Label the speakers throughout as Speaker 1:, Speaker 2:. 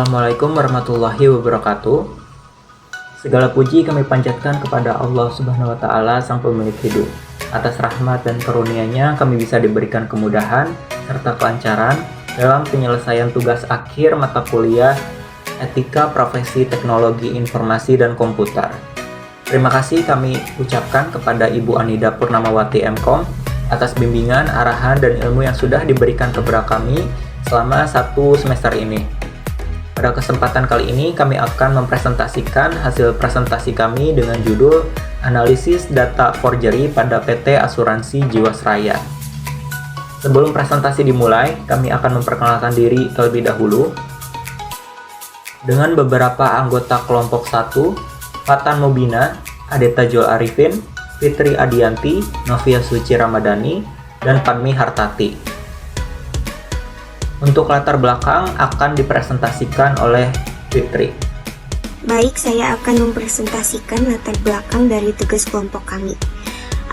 Speaker 1: Assalamualaikum warahmatullahi wabarakatuh. Segala puji kami panjatkan kepada Allah Subhanahu wa Ta'ala, Sang Pemilik hidup. Atas rahmat dan karunia-Nya kami bisa diberikan kemudahan serta kelancaran dalam penyelesaian tugas akhir mata kuliah Etika Profesi Teknologi Informasi dan Komputer. Terima kasih kami ucapkan kepada Ibu Anida Purnamawati MKom atas bimbingan, arahan, dan ilmu yang sudah diberikan kepada kami selama 1 semester ini. Pada kesempatan kali ini kami akan mempresentasikan hasil presentasi kami dengan judul Analisis Data Forgery pada PT Asuransi Jiwasraya. Sebelum presentasi dimulai, kami akan memperkenalkan diri terlebih dahulu dengan beberapa anggota kelompok 1, Fatan Mubina, Adeta Jol Arifin, Fitri Adianti, Novia Suci Ramadhani, dan Padmi Hartati. Untuk latar belakang akan dipresentasikan oleh Fitri.
Speaker 2: Baik, saya akan mempresentasikan latar belakang dari tugas kelompok kami.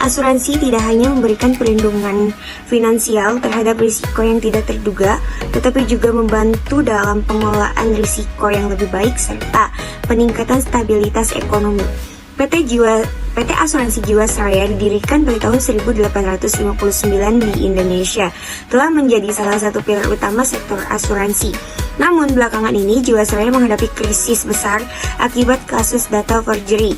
Speaker 2: Asuransi tidak hanya memberikan perlindungan finansial terhadap risiko yang tidak terduga, tetapi juga membantu dalam pengelolaan risiko yang lebih baik serta peningkatan stabilitas ekonomi. PT Asuransi Jiwasraya didirikan pada tahun 1859 di Indonesia, telah menjadi salah satu pilar utama sektor asuransi. Namun belakangan ini Jiwasraya menghadapi krisis besar akibat kasus data forgery.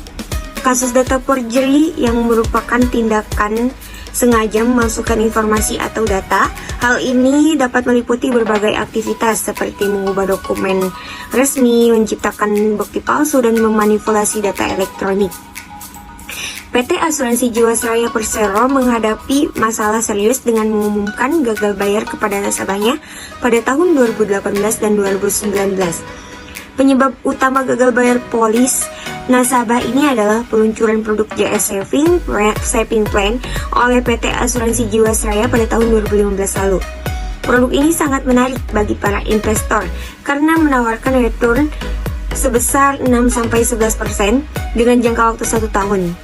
Speaker 2: Kasus data forgery yang merupakan tindakan sengaja memasukkan informasi atau data. Hal ini dapat meliputi berbagai aktivitas seperti mengubah dokumen resmi, menciptakan bukti palsu, dan memanipulasi data elektronik. PT Asuransi Jiwasraya Persero menghadapi masalah serius dengan mengumumkan gagal bayar kepada nasabahnya pada tahun 2018 dan 2019. Penyebab utama gagal bayar polis nasabah ini adalah peluncuran produk JS Saving Plan oleh PT Asuransi Jiwasraya pada tahun 2015 lalu. Produk ini sangat menarik bagi para investor karena menawarkan return sebesar 6-11% dengan jangka waktu 1 tahun.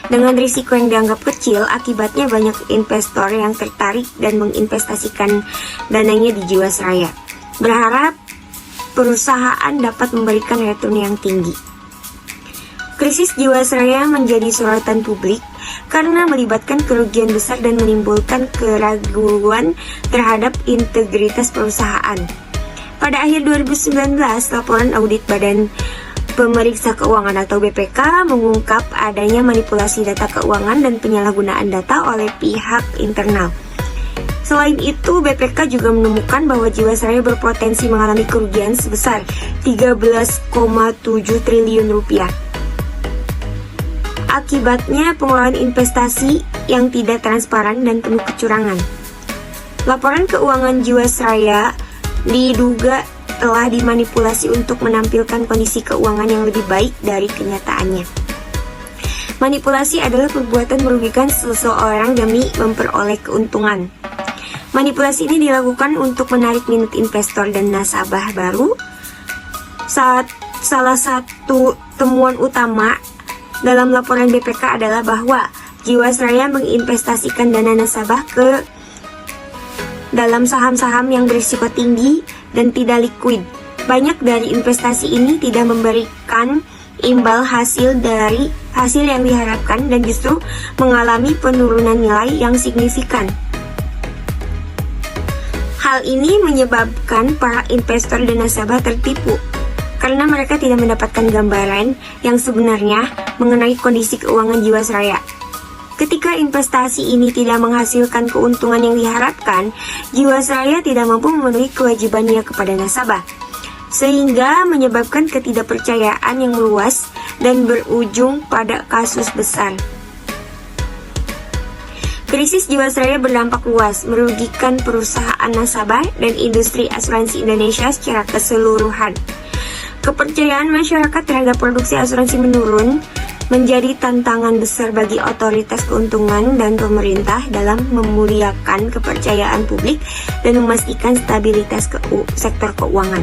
Speaker 2: Dengan risiko yang dianggap kecil, akibatnya banyak investor yang tertarik dan menginvestasikan dananya di Jiwasraya, berharap perusahaan dapat memberikan return yang tinggi. Krisis Jiwasraya menjadi sorotan publik karena melibatkan kerugian besar dan menimbulkan keraguan terhadap integritas perusahaan. Pada akhir 2019, laporan audit Badan Pemeriksa Keuangan atau BPK mengungkap adanya manipulasi data keuangan dan penyalahgunaan data oleh pihak internal. Selain itu, BPK juga menemukan bahwa Jiwasraya berpotensi mengalami kerugian sebesar 13,7 triliun rupiah. Akibatnya pengelolaan investasi yang tidak transparan dan penuh kecurangan. Laporan keuangan Jiwasraya diduga telah dimanipulasi untuk menampilkan kondisi keuangan yang lebih baik dari kenyataannya. Manipulasi adalah perbuatan merugikan seseorang demi memperoleh keuntungan. Manipulasi ini dilakukan untuk menarik minat investor dan nasabah baru. Salah satu temuan utama dalam laporan BPK adalah bahwa Jiwasraya menginvestasikan dana nasabah ke dalam saham-saham yang berisiko tinggi dan tidak likuid. Banyak dari investasi ini tidak memberikan imbal hasil dari hasil yang diharapkan dan justru mengalami penurunan nilai yang signifikan. Hal ini menyebabkan para investor dan nasabah tertipu karena mereka tidak mendapatkan gambaran yang sebenarnya mengenai kondisi keuangan Jiwasraya. Ketika investasi ini tidak menghasilkan keuntungan yang diharapkan, Jiwasraya tidak mampu memenuhi kewajibannya kepada nasabah, sehingga menyebabkan ketidakpercayaan yang meluas dan berujung pada kasus besar. Krisis Jiwasraya berdampak luas, merugikan perusahaan nasabah dan industri asuransi Indonesia secara keseluruhan. Kepercayaan masyarakat terhadap produksi asuransi menurun, menjadi tantangan besar bagi otoritas keuntungan dan pemerintah dalam memulihkan kepercayaan publik dan memastikan stabilitas sektor keuangan.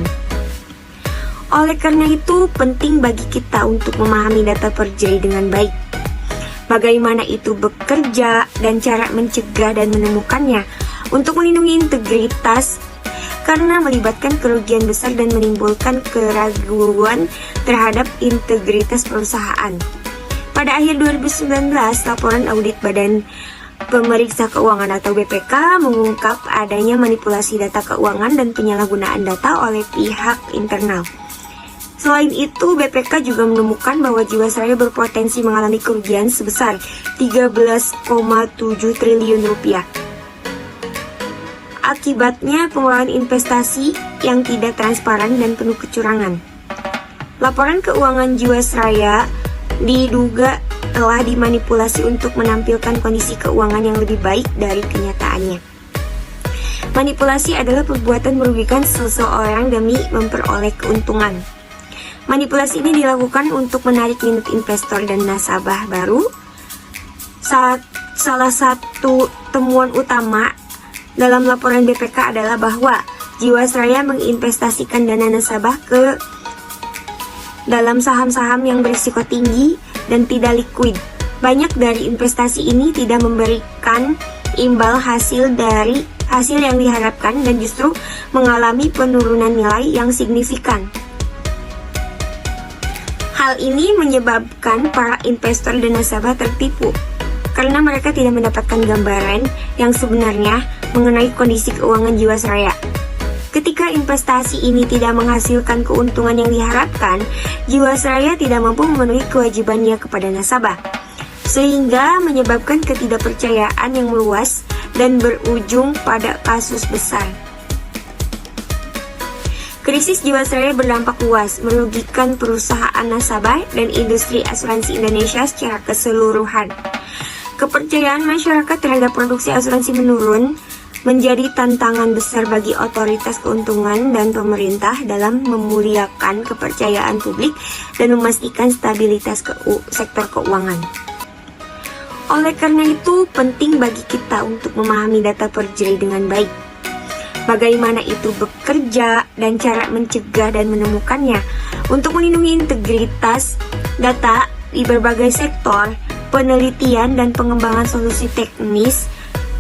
Speaker 2: Oleh karena itu, penting bagi kita untuk memahami data forgery dengan baik. Bagaimana itu bekerja dan cara mencegah dan menemukannya untuk melindungi integritas karena melibatkan kerugian besar dan menimbulkan keraguan terhadap integritas perusahaan. Pada akhir 2019, laporan audit Badan Pemeriksa Keuangan atau BPK mengungkap adanya manipulasi data keuangan dan penyalahgunaan data oleh pihak internal. Selain itu, BPK juga menemukan bahwa Jiwasraya berpotensi mengalami kerugian sebesar 13,7 triliun rupiah. Akibatnya pengelolaan investasi yang tidak transparan dan penuh kecurangan. Laporan keuangan Jiwasraya diduga telah dimanipulasi untuk menampilkan kondisi keuangan yang lebih baik dari kenyataannya. Manipulasi adalah perbuatan merugikan seseorang demi memperoleh keuntungan. Manipulasi ini dilakukan untuk menarik minat investor dan nasabah baru. Salah satu temuan utama dalam laporan BPK adalah bahwa Jiwasraya menginvestasikan dana nasabah ke dalam saham-saham yang berisiko tinggi dan tidak likuid. Banyak dari investasi ini tidak memberikan imbal hasil yang diharapkan dan justru mengalami penurunan nilai yang signifikan. Hal ini menyebabkan para investor dan nasabah tertipu karena mereka tidak mendapatkan gambaran yang sebenarnya mengenai kondisi keuangan Jiwasraya. Ketika investasi ini tidak menghasilkan keuntungan yang diharapkan, Jiwasraya tidak mampu memenuhi kewajibannya kepada nasabah, sehingga menyebabkan ketidakpercayaan yang meluas dan berujung pada kasus besar. Krisis Jiwasraya berdampak luas, merugikan perusahaan nasabah dan industri asuransi Indonesia secara keseluruhan. Kepercayaan masyarakat terhadap produksi asuransi menurun, menjadi tantangan besar bagi otoritas keuntungan dan pemerintah dalam memuliakan kepercayaan publik dan memastikan stabilitas sektor keuangan. Oleh karena itu, penting bagi kita untuk memahami data perjury dengan baik. Bagaimana itu bekerja dan cara mencegah dan menemukannya untuk melindungi integritas data di berbagai sektor, penelitian dan pengembangan solusi teknis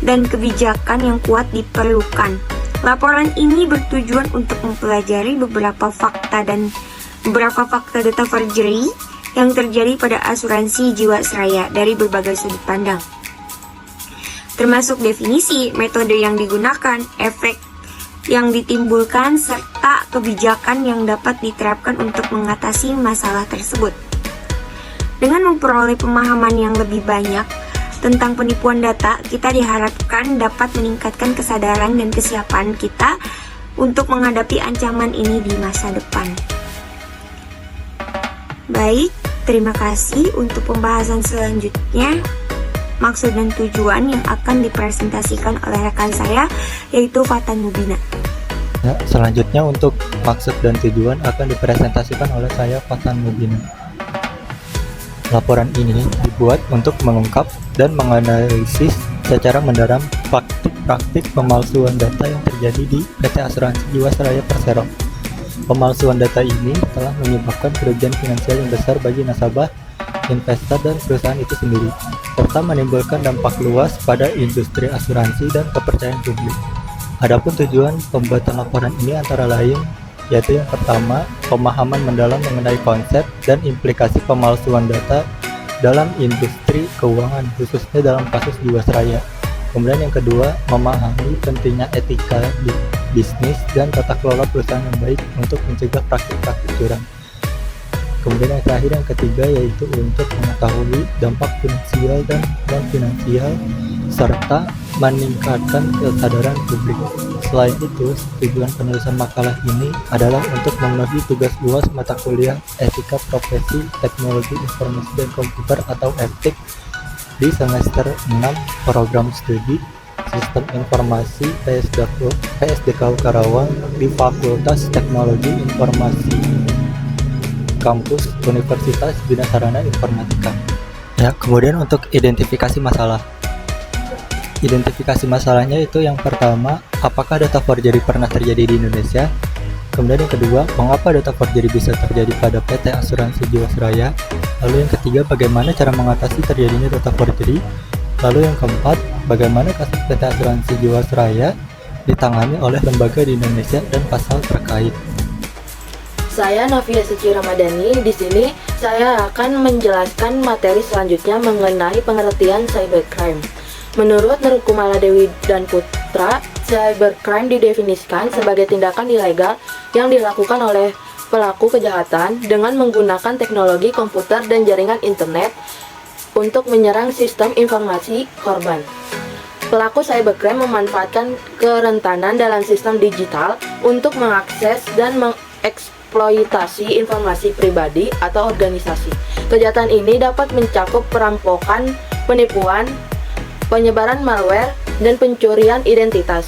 Speaker 2: dan kebijakan yang kuat diperlukan. Laporan ini bertujuan untuk mempelajari beberapa fakta data forgery yang terjadi pada asuransi Jiwasraya dari berbagai sudut pandang, termasuk definisi, metode yang digunakan, efek yang ditimbulkan, serta kebijakan yang dapat diterapkan untuk mengatasi masalah tersebut. Dengan memperoleh pemahaman yang lebih banyak tentang penipuan data, kita diharapkan dapat meningkatkan kesadaran dan kesiapan kita untuk menghadapi ancaman ini di masa depan. Baik, terima kasih untuk pembahasan selanjutnya. Maksud dan tujuan yang akan dipresentasikan oleh rekan saya, yaitu Fatan Mubina.
Speaker 3: Ya, selanjutnya untuk maksud dan tujuan akan dipresentasikan oleh saya, Fatan Mubina. Laporan ini dibuat untuk mengungkap dan menganalisis secara mendalam praktik pemalsuan data yang terjadi di PT Asuransi Jiwasraya Persero. Pemalsuan data ini telah menyebabkan kerugian finansial yang besar bagi nasabah, investor, dan perusahaan itu sendiri, serta menimbulkan dampak luas pada industri asuransi dan kepercayaan publik. Adapun tujuan pembuatan laporan ini antara lain yaitu yang pertama, pemahaman mendalam mengenai konsep dan implikasi pemalsuan data dalam industri keuangan, khususnya dalam kasus Jiwasraya. Kemudian yang kedua, memahami pentingnya etika bisnis dan tata kelola perusahaan yang baik untuk mencegah praktik-praktik curang. Kemudian yang terakhir, yang ketiga, yaitu untuk mengetahui dampak finansial dan non-finansial serta meningkatkan kesadaran publik. Selain itu, tujuan penulisan makalah ini adalah untuk memenuhi tugas luas mata kuliah Etika Profesi Teknologi Informasi dan Komputer atau EPTIK di semester 6 program studi Sistem Informasi PSDK Karawang di Fakultas Teknologi Informasi Kampus Universitas Bina Sarana Informatika. Ya, kemudian untuk identifikasi masalah. Identifikasi masalahnya itu yang pertama, apakah data forgery pernah terjadi di Indonesia? Kemudian yang kedua, mengapa data forgery bisa terjadi pada PT Asuransi Jiwasraya? Lalu yang ketiga, bagaimana cara mengatasi terjadinya data forgery? Lalu yang keempat, bagaimana kasus PT Asuransi Jiwasraya ditangani oleh lembaga di Indonesia dan pasal terkait.
Speaker 4: Saya Nafia Suci Ramadhani. Di sini saya akan menjelaskan materi selanjutnya mengenai pengertian cybercrime. Menurut Nur Kumala Dewi dan Putra, cybercrime didefinisikan sebagai tindakan ilegal yang dilakukan oleh pelaku kejahatan dengan menggunakan teknologi komputer dan jaringan internet untuk menyerang sistem informasi korban. Pelaku cybercrime memanfaatkan kerentanan dalam sistem digital untuk mengakses dan eksploitasi informasi pribadi atau organisasi. Kejahatan ini dapat mencakup perampokan, penipuan, penyebaran malware, dan pencurian identitas.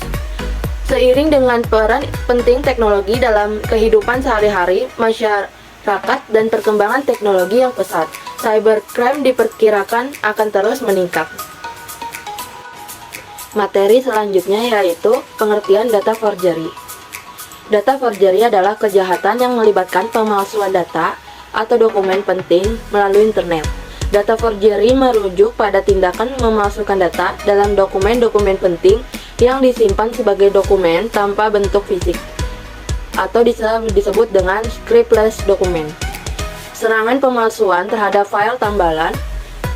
Speaker 4: Seiring dengan peran penting teknologi dalam kehidupan sehari-hari masyarakat dan perkembangan teknologi yang pesat, cybercrime diperkirakan akan terus meningkat. Materi selanjutnya yaitu pengertian data forgery. Data forgery adalah kejahatan yang melibatkan pemalsuan data atau dokumen penting melalui internet. Data forgery merujuk pada tindakan memalsukan data dalam dokumen-dokumen penting yang disimpan sebagai dokumen tanpa bentuk fisik atau disebut dengan scriptless dokumen. Serangan pemalsuan terhadap file tambalan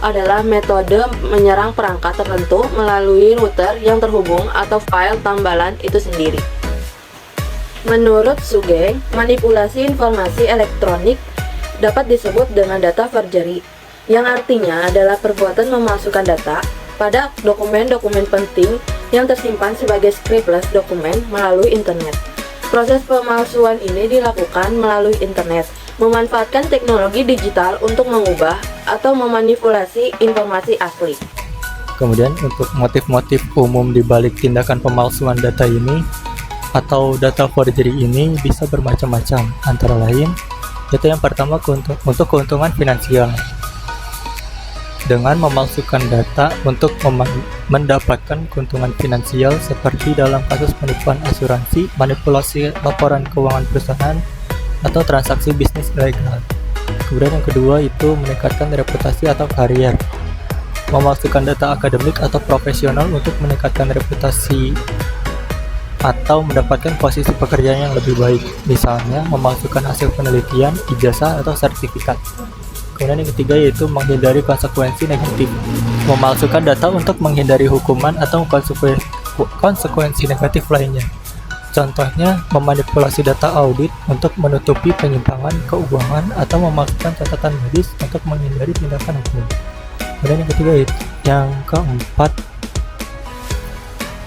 Speaker 4: adalah metode menyerang perangkat tertentu melalui router yang terhubung atau file tambalan itu sendiri. Menurut Sugeng, manipulasi informasi elektronik dapat disebut dengan data forgery, yang artinya adalah perbuatan memalsukan data pada dokumen-dokumen penting yang tersimpan sebagai scriptless dokumen melalui internet. Proses pemalsuan ini dilakukan melalui internet, memanfaatkan teknologi digital untuk mengubah atau memanipulasi informasi asli.
Speaker 3: Kemudian untuk motif-motif umum di balik tindakan pemalsuan data ini atau data forgery ini bisa bermacam-macam, antara lain data yang pertama untuk keuntungan finansial. Dengan memalsukan data untuk mendapatkan keuntungan finansial seperti dalam kasus penipuan asuransi, manipulasi laporan keuangan perusahaan, atau transaksi bisnis ilegal. Kemudian yang kedua itu meningkatkan reputasi atau karier. Memalsukan data akademik atau profesional untuk meningkatkan reputasi atau mendapatkan posisi pekerjaan yang lebih baik, misalnya memalsukan hasil penelitian, ijazah, atau sertifikat. Kemudian yang ketiga yaitu menghindari konsekuensi negatif. Memalsukan data untuk menghindari hukuman atau konsekuensi negatif lainnya. Contohnya, memanipulasi data audit untuk menutupi penyimpangan keuangan atau memalsukan catatan medis untuk menghindari tindakan hukum.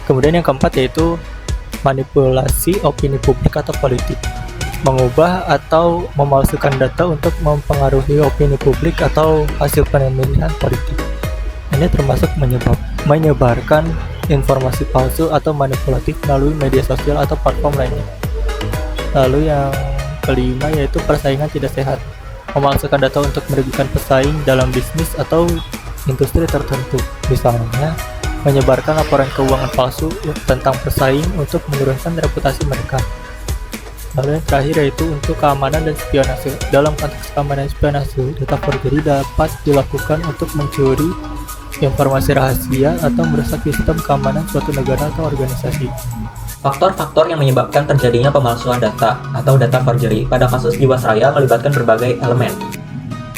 Speaker 3: Kemudian yang keempat yaitu manipulasi opini publik atau politik. Mengubah atau memalsukan data untuk mempengaruhi opini publik atau hasil pemilihan politik. Ini termasuk menyebarkan informasi palsu atau manipulatif melalui media sosial atau platform lainnya. Lalu yang kelima yaitu persaingan tidak sehat. Memalsukan data untuk merugikan pesaing dalam bisnis atau industri tertentu. Misalnya, menyebarkan laporan keuangan palsu tentang pesaing untuk menurunkan reputasi mereka. Lalu yang terakhir yaitu untuk keamanan dan spionase. Dalam konteks keamanan dan spionase, data forgery dapat dilakukan untuk mencuri informasi rahasia atau merusak sistem keamanan suatu negara atau organisasi.
Speaker 1: Faktor-faktor yang menyebabkan terjadinya pemalsuan data atau data forgery pada kasus Jiwasraya melibatkan berbagai elemen,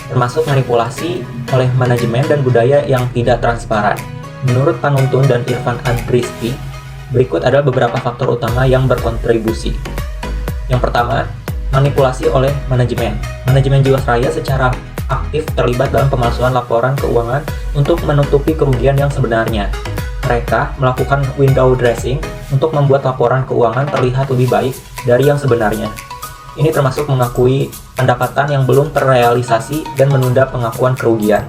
Speaker 1: termasuk manipulasi oleh manajemen dan budaya yang tidak transparan. Menurut Panuntun dan Irfan Adriski, berikut adalah beberapa faktor utama yang berkontribusi. Yang pertama, manipulasi oleh manajemen. Manajemen Jiwasraya secara aktif terlibat dalam pemalsuan laporan keuangan untuk menutupi kerugian yang sebenarnya. Mereka melakukan window dressing untuk membuat laporan keuangan terlihat lebih baik dari yang sebenarnya. Ini termasuk mengakui pendapatan yang belum terrealisasi dan menunda pengakuan kerugian.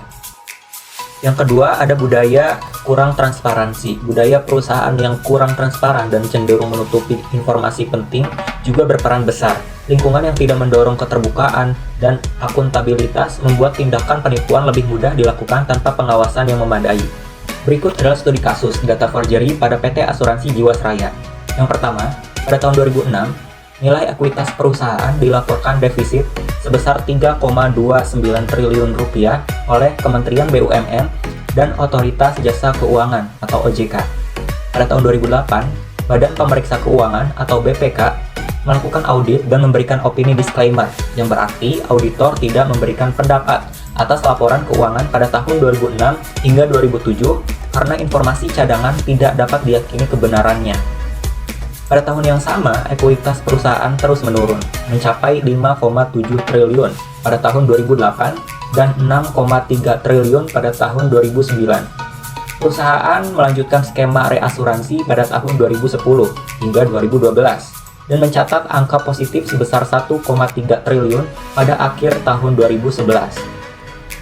Speaker 1: Yang kedua, ada budaya kurang transparansi. Budaya perusahaan yang kurang transparan dan cenderung menutupi informasi penting juga berperan besar. Lingkungan yang tidak mendorong keterbukaan dan akuntabilitas membuat tindakan penipuan lebih mudah dilakukan tanpa pengawasan yang memadai. Berikut adalah studi kasus data forgery pada PT Asuransi Jiwasraya. Yang pertama, pada tahun 2006, nilai ekuitas perusahaan dilaporkan defisit sebesar 3,29 triliun rupiah oleh Kementerian BUMN dan Otoritas Jasa Keuangan atau OJK. Pada tahun 2008, Badan Pemeriksa Keuangan atau BPK melakukan audit dan memberikan opini disclaimer, yang berarti auditor tidak memberikan pendapat atas laporan keuangan pada tahun 2006 hingga 2007 karena informasi cadangan tidak dapat diyakini kebenarannya. Pada tahun yang sama, ekuitas perusahaan terus menurun, mencapai 5,7 triliun pada tahun 2008 dan 6,3 triliun pada tahun 2009. Perusahaan melanjutkan skema reasuransi pada tahun 2010 hingga 2012 dan mencatat angka positif sebesar 1,3 triliun pada akhir tahun 2011.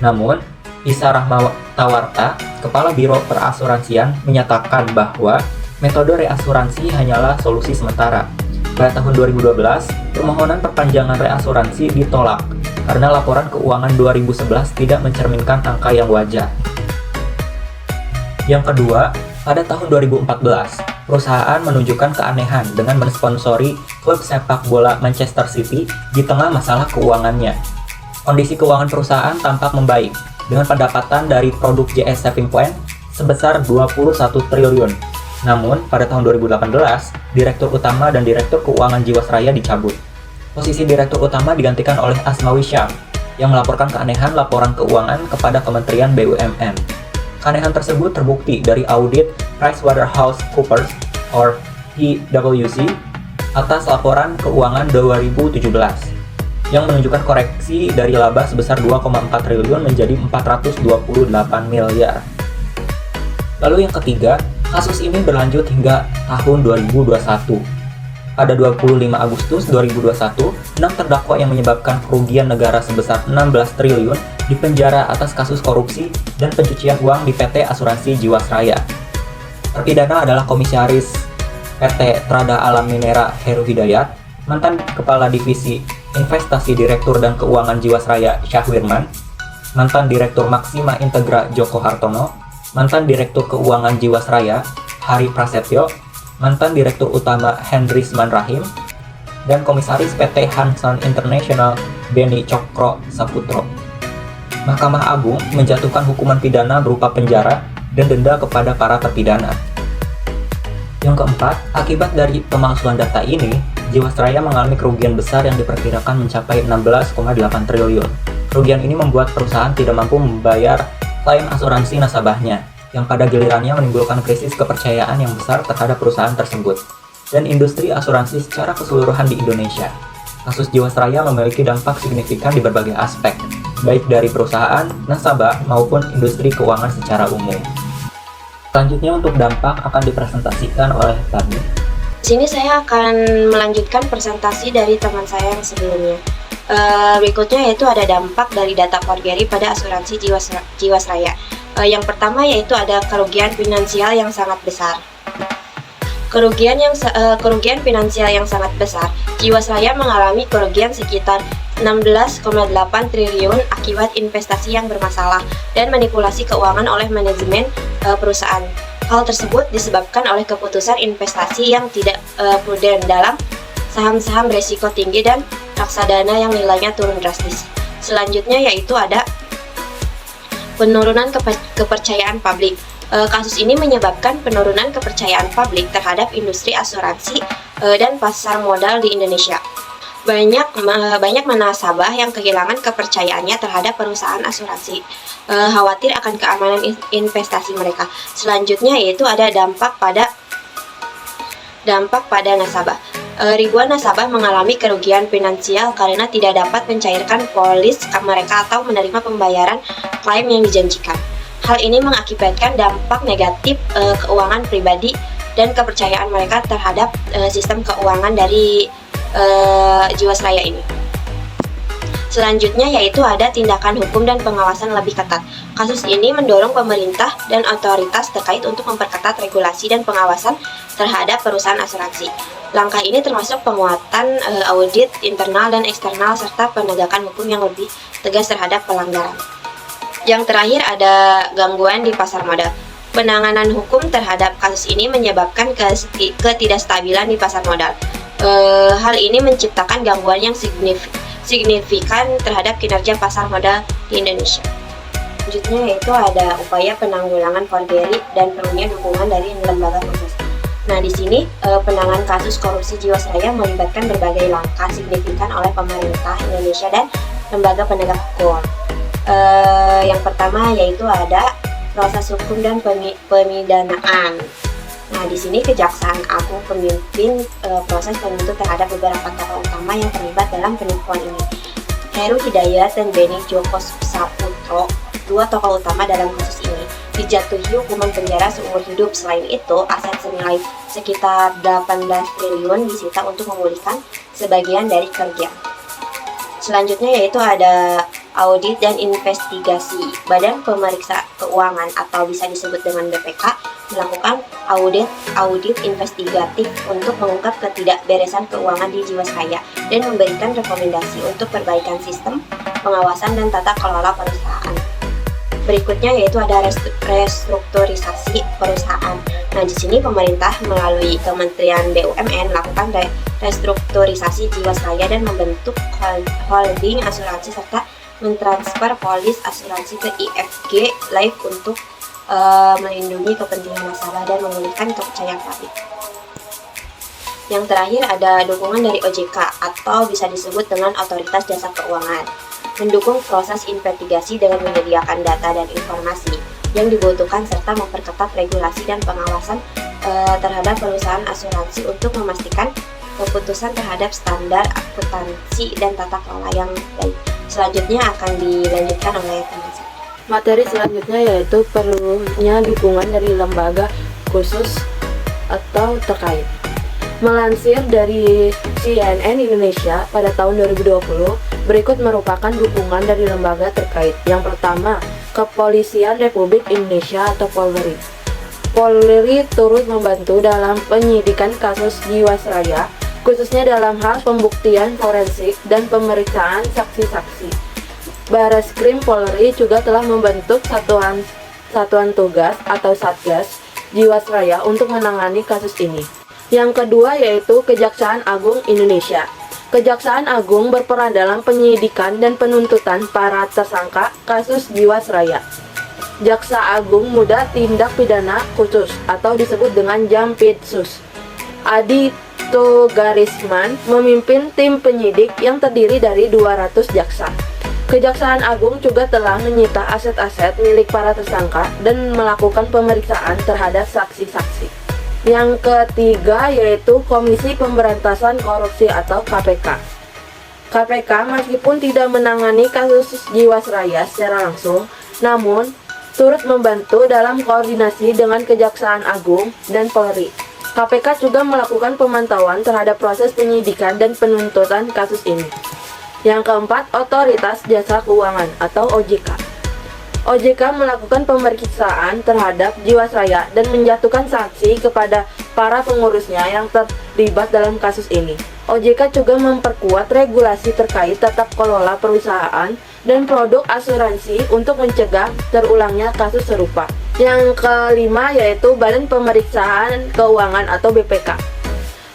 Speaker 1: Namun, Isa Rahmatawarta, Kepala Biro Perasuransian, menyatakan bahwa metode reasuransi hanyalah solusi sementara. Pada tahun 2012, permohonan perpanjangan reasuransi ditolak karena laporan keuangan 2011 tidak mencerminkan angka yang wajar. Yang kedua, pada tahun 2014, perusahaan menunjukkan keanehan dengan mensponsori klub sepak bola Manchester City di tengah masalah keuangannya. Kondisi keuangan perusahaan tampak membaik, dengan pendapatan dari produk JS Saving Point sebesar 21 triliun. Namun, pada tahun 2018, Direktur Utama dan Direktur Keuangan Jiwasraya dicabut. Posisi Direktur Utama digantikan oleh Asmawi Syam, yang melaporkan keanehan laporan keuangan kepada Kementerian BUMN. Keanehan tersebut terbukti dari audit PricewaterhouseCoopers or PwC atas laporan keuangan 2017 yang menunjukkan koreksi dari laba sebesar 2,4 triliun menjadi 428 miliar. Lalu yang ketiga, kasus ini berlanjut hingga tahun 2021. Pada 25 Agustus 2021, 6 terdakwa yang menyebabkan kerugian negara sebesar 16 triliun dipenjara atas kasus korupsi dan pencucian uang di PT Asuransi Jiwasraya. Terpidana adalah Komisaris PT Trada Alam Minera Heru Hidayat, mantan Kepala Divisi Investasi Direktur dan Keuangan Jiwasraya Syahwirman, mantan Direktur Maksima Integra Joko Hartono, mantan Direktur Keuangan Jiwasraya Hari Prasetyo, mantan Direktur Utama Hendrisman Rahim, dan Komisaris PT Hansan International Beni Cokro Saputro. Mahkamah Agung menjatuhkan hukuman pidana berupa penjara dan denda kepada para terpidana. Yang keempat, akibat dari pemalsuan data ini, Jiwasraya mengalami kerugian besar yang diperkirakan mencapai 16,8 triliun. Kerugian ini membuat perusahaan tidak mampu membayar klaim asuransi nasabahnya, yang pada gilirannya menimbulkan krisis kepercayaan yang besar terhadap perusahaan tersebut dan industri asuransi secara keseluruhan di Indonesia. Kasus Jiwasraya memiliki dampak signifikan di berbagai aspek, baik dari perusahaan, nasabah, maupun industri keuangan secara umum. Selanjutnya untuk dampak akan dipresentasikan oleh Tami.
Speaker 2: Di sini saya akan melanjutkan presentasi dari teman saya yang sebelumnya. Berikutnya yaitu ada dampak dari data forgery pada asuransi Jiwasraya. Yang pertama yaitu ada kerugian finansial yang sangat besar. Kerugian finansial yang sangat besar, Jiwasraya mengalami kerugian sekitar 16,8 triliun akibat investasi yang bermasalah dan manipulasi keuangan oleh manajemen perusahaan. Hal tersebut disebabkan oleh keputusan investasi yang tidak prudent dalam saham-saham berisiko tinggi dan reksadana yang nilainya turun drastis. Selanjutnya yaitu ada penurunan kepercayaan publik. Kasus ini menyebabkan penurunan kepercayaan publik terhadap industri asuransi dan pasar modal di Indonesia. Banyak nasabah yang kehilangan kepercayaannya terhadap perusahaan asuransi, khawatir akan keamanan investasi mereka. Selanjutnya yaitu ada dampak pada nasabah. Ribuan nasabah mengalami kerugian finansial karena tidak dapat mencairkan polis mereka atau menerima pembayaran klaim yang dijanjikan. Hal ini mengakibatkan dampak negatif keuangan pribadi dan kepercayaan mereka terhadap sistem keuangan dari Jiwasraya ini. Selanjutnya yaitu ada tindakan hukum dan pengawasan lebih ketat. Kasus ini mendorong pemerintah dan otoritas terkait untuk memperketat regulasi dan pengawasan terhadap perusahaan asuransi. Langkah ini termasuk penguatan audit internal dan eksternal serta penegakan hukum yang lebih tegas terhadap pelanggaran. Yang terakhir ada gangguan di pasar modal. Penanganan hukum terhadap kasus ini menyebabkan ketidakstabilan di pasar modal. Hal ini menciptakan gangguan yang signifikan terhadap kinerja pasar modal di Indonesia. Selanjutnya yaitu ada upaya penanggulangan forgery dan perlunya dukungan dari lembaga khusus. Nah, di sini penanganan kasus korupsi Jiwasraya melibatkan berbagai langkah signifikan oleh pemerintah Indonesia dan lembaga penegak hukum. Yang pertama yaitu ada proses hukum dan pemidanaan. Nah, di sini Kejaksaan Agung pemimpin proses penuntut terhadap beberapa tokoh utama yang terlibat dalam penipuan ini. Heru Hidayat dan Beni Joko Saputro, dua tokoh utama dalam kasus ini, dijatuhi hukuman penjara seumur hidup. Selain itu, aset senilai sekitar 18 triliun disita untuk memulihkan sebagian dari kerugian. Selanjutnya yaitu ada audit dan investigasi. Badan Pemeriksa Keuangan atau bisa disebut dengan BPK melakukan audit investigatif untuk mengungkap ketidakberesan keuangan di Jiwasraya dan memberikan rekomendasi untuk perbaikan sistem pengawasan dan tata kelola perusahaan. Berikutnya yaitu ada restrukturisasi perusahaan. Nah, di sini pemerintah melalui Kementerian BUMN melakukan restrukturisasi Jiwasraya dan membentuk holding asuransi serta mentransfer polis asuransi ke IFG Life untuk melindungi kepentingan nasabah dan memulihkan kepercayaan publik. Yang terakhir ada dukungan dari OJK atau bisa disebut dengan Otoritas Jasa Keuangan, mendukung proses investigasi dengan menyediakan data dan informasi yang dibutuhkan serta memperketat regulasi dan pengawasan terhadap perusahaan asuransi untuk memastikan keputusan terhadap standar akuntansi dan tata kelola yang baik. Selanjutnya akan dilanjutkan oleh teman saya.
Speaker 4: Materi selanjutnya yaitu perlunya dukungan dari lembaga khusus atau terkait. Melansir dari CNN Indonesia pada tahun 2020, berikut merupakan dukungan dari lembaga terkait. Yang pertama, Kepolisian Republik Indonesia atau Polri. Polri turut membantu dalam penyidikan kasus Jiwasraya, khususnya dalam hal pembuktian forensik dan pemeriksaan saksi-saksi. Bareskrim Polri juga telah membentuk satuan tugas atau Satgas Jiwasraya untuk menangani kasus ini. Yang kedua yaitu Kejaksaan Agung Indonesia. Kejaksaan Agung berperan dalam penyidikan dan penuntutan para tersangka kasus Jiwasraya. Jaksa Agung Muda Tindak Pidana Khusus atau disebut dengan Jampitsus Adi Togarisman memimpin tim penyidik yang terdiri dari 200 jaksa. Kejaksaan Agung juga telah menyita aset-aset milik para tersangka dan melakukan pemeriksaan terhadap saksi-saksi. Yang ketiga yaitu Komisi Pemberantasan Korupsi atau KPK. KPK meskipun tidak menangani kasus Jiwasraya secara langsung, namun turut membantu dalam koordinasi dengan Kejaksaan Agung dan Polri. KPK juga melakukan pemantauan terhadap proses penyidikan dan penuntutan kasus ini. Yang keempat, Otoritas Jasa Keuangan atau OJK. OJK melakukan pemeriksaan terhadap Jiwasraya dan menjatuhkan sanksi kepada para pengurusnya yang terlibat dalam kasus ini. OJK juga memperkuat regulasi terkait tata kelola perusahaan dan produk asuransi untuk mencegah terulangnya kasus serupa. Yang kelima yaitu Badan Pemeriksaan Keuangan atau BPK.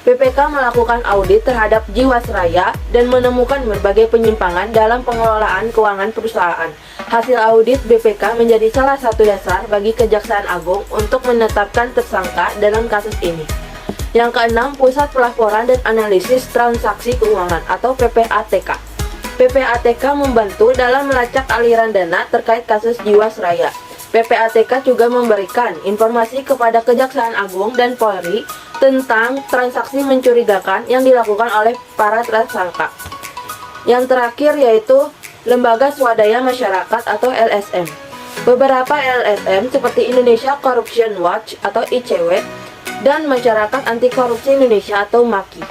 Speaker 4: BPK melakukan audit terhadap Jiwasraya dan menemukan berbagai penyimpangan dalam pengelolaan keuangan perusahaan. Hasil audit BPK menjadi salah satu dasar bagi Kejaksaan Agung untuk menetapkan tersangka dalam kasus ini. Yang keenam, Pusat Pelaporan dan Analisis Transaksi Keuangan atau PPATK. PPATK membantu dalam melacak aliran dana terkait kasus Jiwasraya. PPATK juga memberikan informasi kepada Kejaksaan Agung dan Polri tentang transaksi mencurigakan yang dilakukan oleh para tersangka. Yang terakhir yaitu Lembaga Swadaya Masyarakat atau LSM. Beberapa LSM seperti Indonesia Corruption Watch atau ICW dan Masyarakat Anti Korupsi Indonesia atau MAKI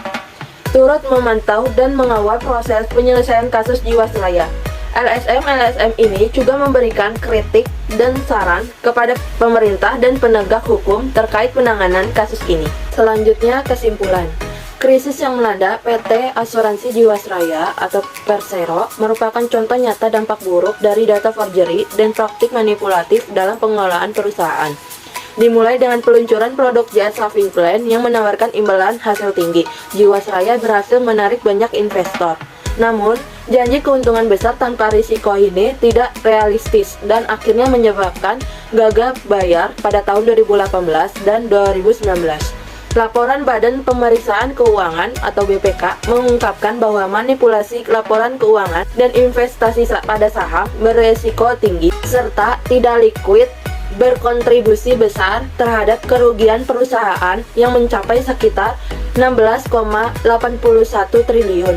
Speaker 4: turut memantau dan mengawal proses penyelesaian kasus Jiwasraya. LSM ini juga memberikan kritik dan saran kepada pemerintah dan penegak hukum terkait penanganan kasus ini. Selanjutnya, kesimpulan. Krisis yang melanda PT Asuransi Jiwasraya atau Persero merupakan contoh nyata dampak buruk dari data forgery dan praktik manipulatif dalam pengelolaan perusahaan. Dimulai dengan peluncuran produk Jet Saving Plan yang menawarkan imbalan hasil tinggi, Jiwasraya berhasil menarik banyak investor. Namun, janji keuntungan besar tanpa risiko ini tidak realistis dan akhirnya menyebabkan gagal bayar pada tahun 2018 dan 2019. Laporan Badan Pemeriksaan Keuangan atau BPK mengungkapkan bahwa manipulasi laporan keuangan dan investasi pada saham beresiko tinggi serta tidak liquid berkontribusi besar terhadap kerugian perusahaan yang mencapai sekitar 16,81 triliun.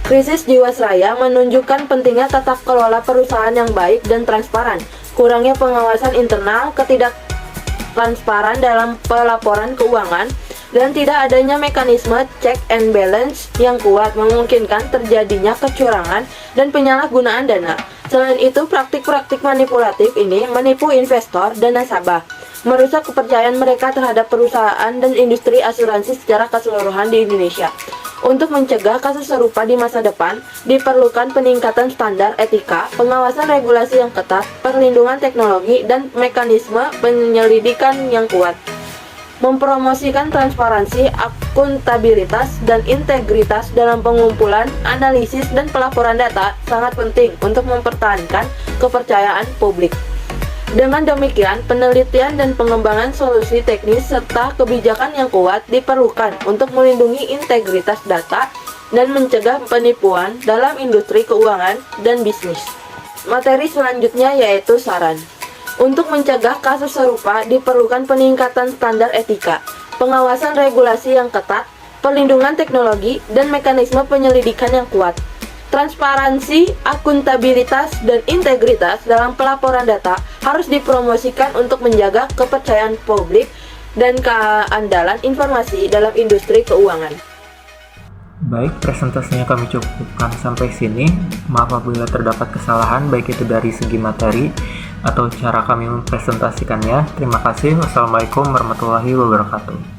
Speaker 4: Krisis Jiwasraya menunjukkan pentingnya tata kelola perusahaan yang baik dan transparan, kurangnya pengawasan internal, ketidaktransparan dalam pelaporan keuangan, dan tidak adanya mekanisme check and balance yang kuat memungkinkan terjadinya kecurangan dan penyalahgunaan dana. Selain itu, praktik-praktik manipulatif ini menipu investor dan nasabah, merusak kepercayaan mereka terhadap perusahaan dan industri asuransi secara keseluruhan di Indonesia. Untuk mencegah kasus serupa di masa depan, diperlukan peningkatan standar etika, pengawasan regulasi yang ketat, perlindungan teknologi, dan mekanisme penyelidikan yang kuat. Mempromosikan transparansi, akuntabilitas, dan integritas dalam pengumpulan, analisis, dan pelaporan data sangat penting untuk mempertahankan kepercayaan publik. Dengan demikian, penelitian dan pengembangan solusi teknis serta kebijakan yang kuat diperlukan untuk melindungi integritas data dan mencegah penipuan dalam industri keuangan dan bisnis. Materi selanjutnya yaitu saran. Untuk mencegah kasus serupa diperlukan peningkatan standar etika, pengawasan regulasi yang ketat, perlindungan teknologi, dan mekanisme penyelidikan yang kuat. Transparansi, akuntabilitas, dan integritas dalam pelaporan data harus dipromosikan untuk menjaga kepercayaan publik dan keandalan informasi dalam industri keuangan.
Speaker 1: Baik, presentasinya kami cukupkan sampai sini. Maaf apabila terdapat kesalahan, baik itu dari segi materi atau cara kami mempresentasikannya. Terima kasih. Wassalamualaikum warahmatullahi wabarakatuh.